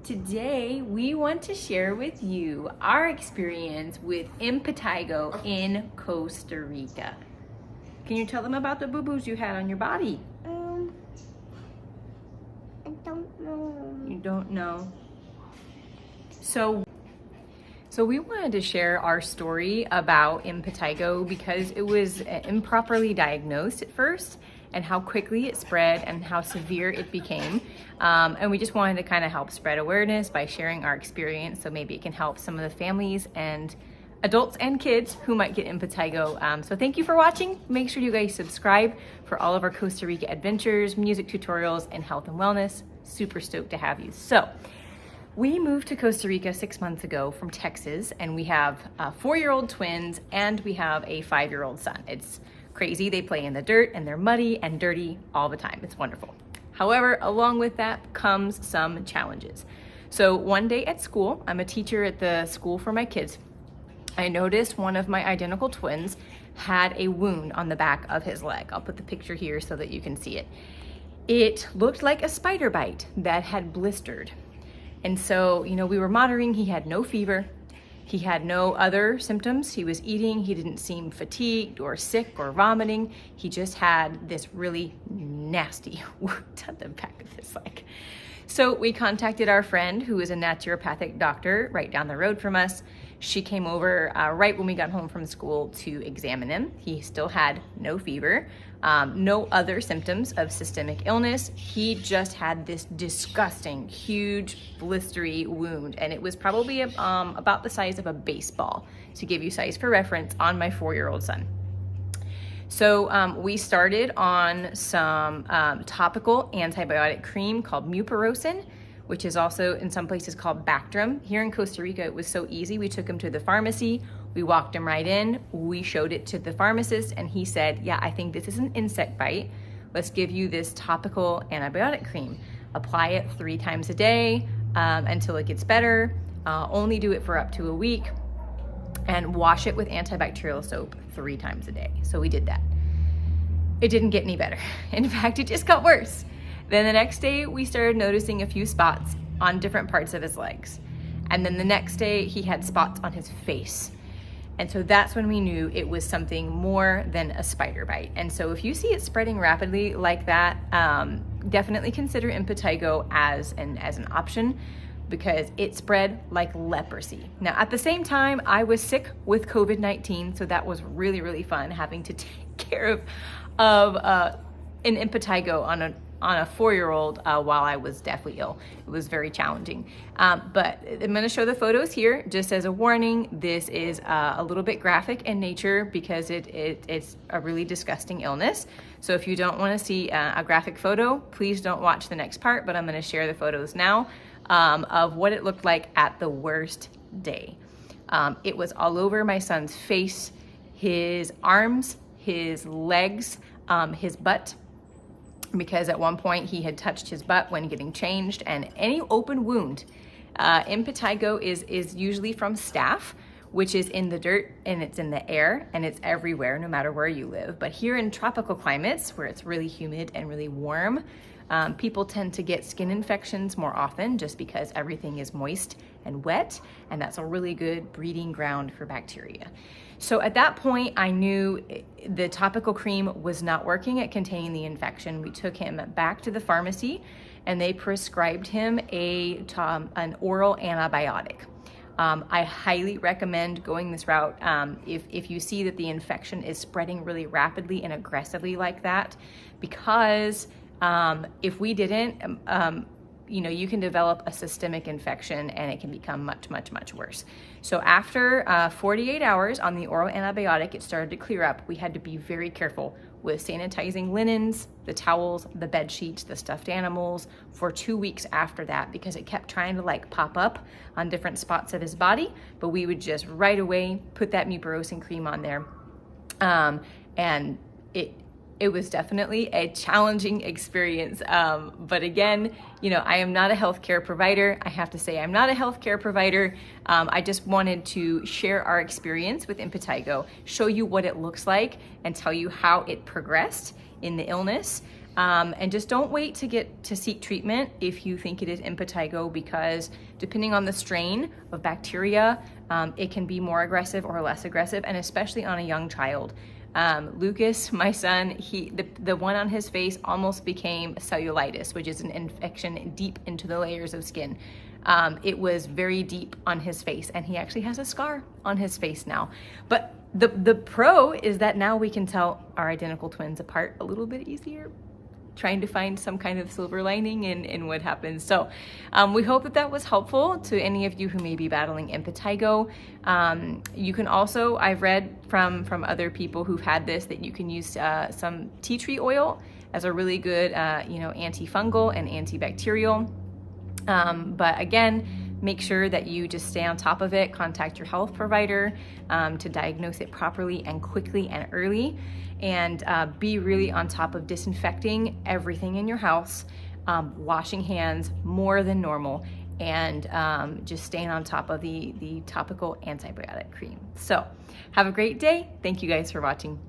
Today, we want to share with you our experience with Impetigo in Costa Rica. Can you tell them about the boo-boos you had on your body? I don't know. You don't know? So we wanted to share our story about Impetigo because it was improperly diagnosed at first, and how quickly it spread and how severe it became. And we just wanted to kind of help spread awareness by sharing our experience, so maybe it can help some of the families and adults and kids who might get Impetigo. So thank you for watching. Make sure you guys subscribe for all of our Costa Rica adventures, music tutorials, and health and wellness. Super stoked to have you. So we moved to Costa Rica 6 months ago from Texas, and we have 4-year-old twins and we have a 5-year-old son. It's crazy. They play in the dirt and they're muddy and dirty all the time. It's wonderful. However, along with that comes some challenges. So one day at school, I'm a teacher at the school for my kids. I noticed one of my identical twins had a wound on the back of his leg. I'll put the picture here so that you can see it. It looked like a spider bite that had blistered. And so, we were monitoring. He had no fever. He had no other symptoms. He was eating. He didn't seem fatigued or sick or vomiting. He just had this really nasty wound on the back of his leg. So we contacted our friend who is a naturopathic doctor right down the road from us. She came over right when we got home from school to examine him. He still had no fever, no other symptoms of systemic illness. He just had this disgusting, huge, blistery wound, and it was probably about the size of a baseball, to give you size for reference, on my 4-year-old son. So we started on some topical antibiotic cream called mupirocin, which is also in some places called Bactrim. Here in Costa Rica, it was so easy. We took him to the pharmacy, we walked him right in, we showed it to the pharmacist, and he said, yeah, I think this is an insect bite. Let's give you this topical antibiotic cream. Apply it 3 times a day until it gets better. Only do it for up to a week, and wash it with antibacterial soap 3 times a day. So we did that. It didn't get any better. In fact, it just got worse. Then the next day, we started noticing a few spots on different parts of his legs. And then the next day, he had spots on his face. And so that's when we knew it was something more than a spider bite. And so if you see it spreading rapidly like that, definitely consider Impetigo as an option, because it spread like leprosy. Now, at the same time, I was sick with COVID-19, so that was really, really fun, having to take care of an Impetigo on a 4-year-old while I was deathly ill. It was very challenging. But I'm gonna show the photos here just as a warning. This is a little bit graphic in nature because it's a really disgusting illness. So if you don't wanna see a graphic photo, please don't watch the next part, but I'm gonna share the photos now of what it looked like at the worst day. It was all over my son's face, his arms, his legs, his butt, because at one point he had touched his butt when getting changed, and any open wound. Impetigo is usually from staph, which is in the dirt and it's in the air and it's everywhere, no matter where you live. But here in tropical climates where it's really humid and really warm, people tend to get skin infections more often just because everything is moist and wet, and that's a really good breeding ground for bacteria. So at that point, I knew the topical cream was not working at containing the infection. We took him back to the pharmacy and they prescribed him an oral antibiotic. I highly recommend going this route if you see that the infection is spreading really rapidly and aggressively like that, because if we didn't, you can develop a systemic infection and it can become much, much, much worse. So after 48 hours on the oral antibiotic, it started to clear up. We had to be very careful with sanitizing linens, the towels, the bed sheets, the stuffed animals for 2 weeks after that, because it kept trying to pop up on different spots of his body. But we would just right away put that mupirocin cream on there. And it was definitely a challenging experience. But again, I am not a healthcare provider. I have to say I'm not a healthcare provider. I just wanted to share our experience with Impetigo, show you what it looks like, and tell you how it progressed in the illness. And just don't wait to seek treatment if you think it is impetigo, because depending on the strain of bacteria, it can be more aggressive or less aggressive, and especially on a young child. Lucas, my son, the one on his face almost became cellulitis, which is an infection deep into the layers of skin. It was very deep on his face, and he actually has a scar on his face now. But the pro is that now we can tell our identical twins apart a little bit easier, trying to find some kind of silver lining in what happens. So we hope that was helpful to any of you who may be battling impetigo. You can also, I've read from other people who've had this, that you can use some tea tree oil as a really good antifungal and antibacterial. But again, make sure that you just stay on top of it. Contact your health provider to diagnose it properly and quickly and early. And be really on top of disinfecting everything in your house, washing hands more than normal, and just staying on top of the topical antibiotic cream. So have a great day. Thank you guys for watching.